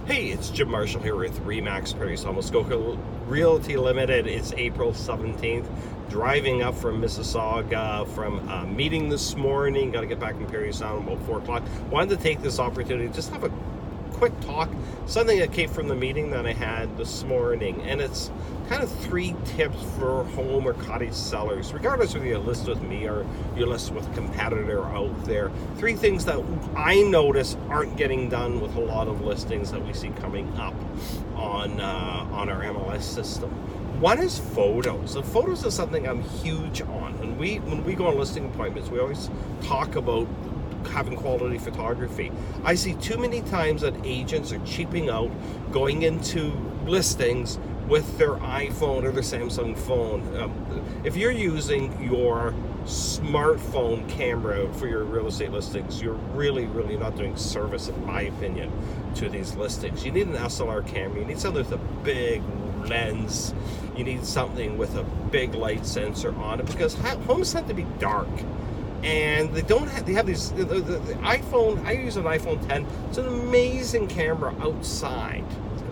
Hey, it's Jim Marshall here with Remax Produce Muskoka Realty Limited. It's April 17th. Driving up from Mississauga from a meeting this morning. Got to get back in Parry Sound about 4 o'clock. Wanted to take this opportunity to just have a quick talk. Something that came from the meeting that I had this morning. And it's kind of 3 tips for home or cottage sellers, regardless whether you list with me or you list with a competitor out there. 3 things that I notice aren't getting done with a lot of listings that we see coming up on our MLS system. One is photos. And photos is something I'm huge on. And when we go on listing appointments, we always talk about having quality photography. I see too many times that agents are cheaping out, going into listings with their iPhone or their Samsung phone. If you're using your smartphone camera for your real estate listings, you're really not doing service, in my opinion, to these listings. You need an SLR camera. You need something with a big lens. You need something with a big light sensor on it, because homes tend to be dark. And they have these, the iPhone, I use an iPhone 10. It's an amazing camera outside,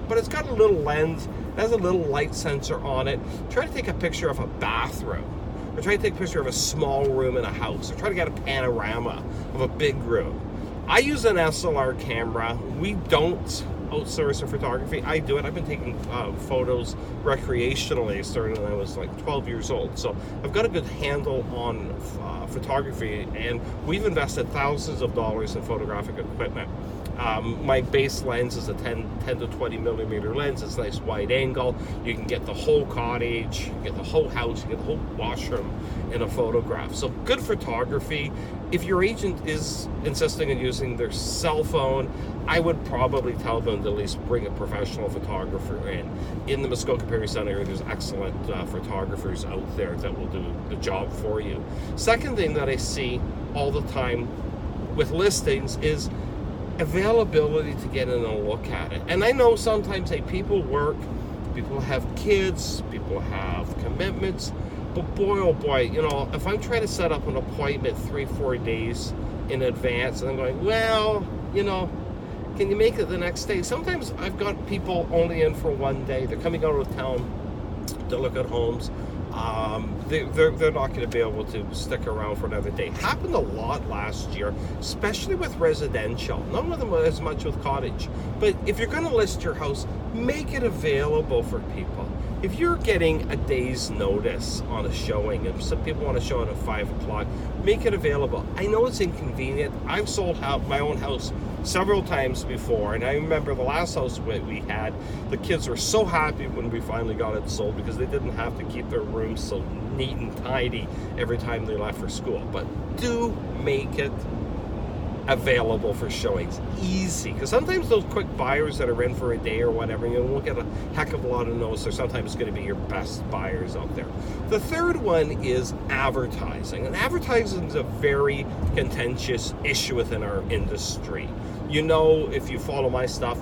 but it's got a little lens, it has a little light sensor on it. Try to take a picture of a bathroom, or try to take a picture of a small room in a house, or try to get a panorama of a big room. I use an SLR camera. We don't outsource our photography. I do it. I've been taking photos recreationally. I started when I was like 12 years old. So I've got a good handle on photography, and we've invested thousands of dollars in photographic equipment. My base lens is a 10 to 20 millimeter lens. It's nice wide angle. You can get the whole cottage, you can get the whole house, you can get the whole washroom in a photograph. So good photography. If your agent is insisting on using their cell phone, I would probably tell them to at least bring a professional photographer in. In the Muskoka Parry Sound area, there's excellent photographers out there that will do the job for you. Second thing that I see all the time with listings is availability to get in and look at it. And I know sometimes, hey, people work, people have kids, people have commitments, but boy, oh boy, you know, if I'm trying to set up an appointment 3-4 days in advance, and I'm going, well, you know, can you make it the next day? Sometimes I've got people only in for one day. They're coming out of town to look at homes. They're not going to be able to stick around for another day. Happened a lot last year, especially with residential. Not with them as much with cottage. But if you're going to list your house, make it available for people. If you're getting a day's notice on a showing, and some people want to show it at 5 o'clock, make it available. I know it's inconvenient. I've sold my own house several times before, and I remember the last house we had, the kids were so happy when we finally got it sold, because they didn't have to keep their rooms so neat and tidy every time they left for school. But do make it available for showings. Easy, because sometimes those quick buyers that are in for a day or whatever, you won't get a heck of a lot of notice, or sometimes it's going to be your best buyers out there. The third one is advertising, and advertising is a very contentious issue within our industry. You know, if you follow my stuff,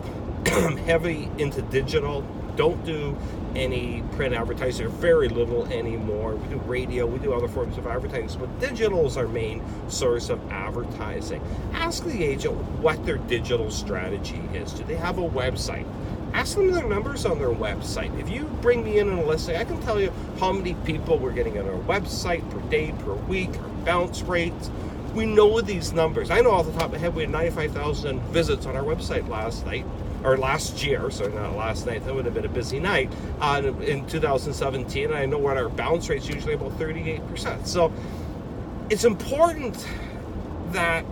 I'm heavy into digital. Don't do any print advertising, or very little anymore. We do radio, we do other forms of advertising, but digital is our main source of advertising. Ask the agent what their digital strategy is. Do they have a website? Ask them their numbers on their website. If you bring me in on a listing, I can tell you how many people we're getting on our website per day, per week, our bounce rates. We know these numbers. I know off the top of my head, we had 95,000 visits on our website last year, so not last night, that would have been a busy night, in 2017, and I know what our bounce rate's usually about 38%. So it's important that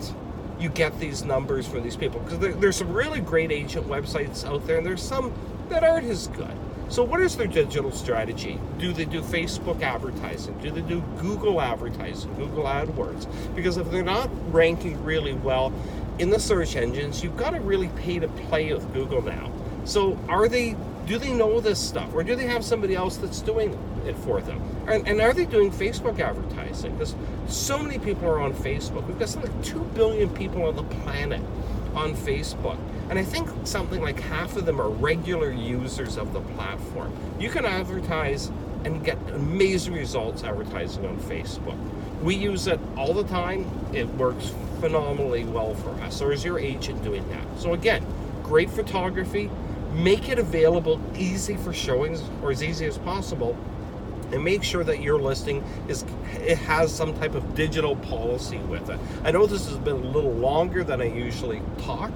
you get these numbers from these people, because there's some really great agent websites out there, and there's some that aren't as good. So what is their digital strategy? Do they do Facebook advertising? Do they do Google advertising, Google AdWords? Because if they're not ranking really well in the search engines, you've got to really pay to play with Google now. So do they know this stuff, or do they have somebody else that's doing it for them? And are they doing Facebook advertising? Because so many people are on Facebook. We've got something like 2 billion people on the planet on Facebook. And I think something like half of them are regular users of the platform. You can advertise and get amazing results advertising on Facebook. We use it all the time. It works phenomenally well for us. Or is your agent doing that? So again, great photography, make it available easy for showings, or as easy as possible, and make sure that your listing it has some type of digital policy with it. I know this has been a little longer than I usually talk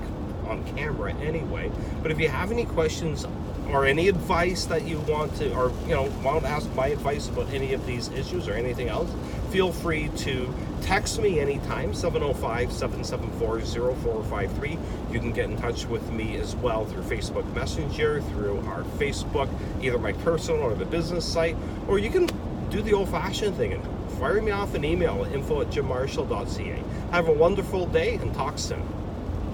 on camera anyway, but if you have any questions or any advice that you want to, or want to ask my advice about any of these issues or anything else, feel free to text me anytime, 705-774-0453. You can get in touch with me as well through Facebook Messenger, through our Facebook, either my personal or the business site, or you can do the old-fashioned thing and fire me off an email at info@jimmarshall.ca. Have a wonderful day and talk soon.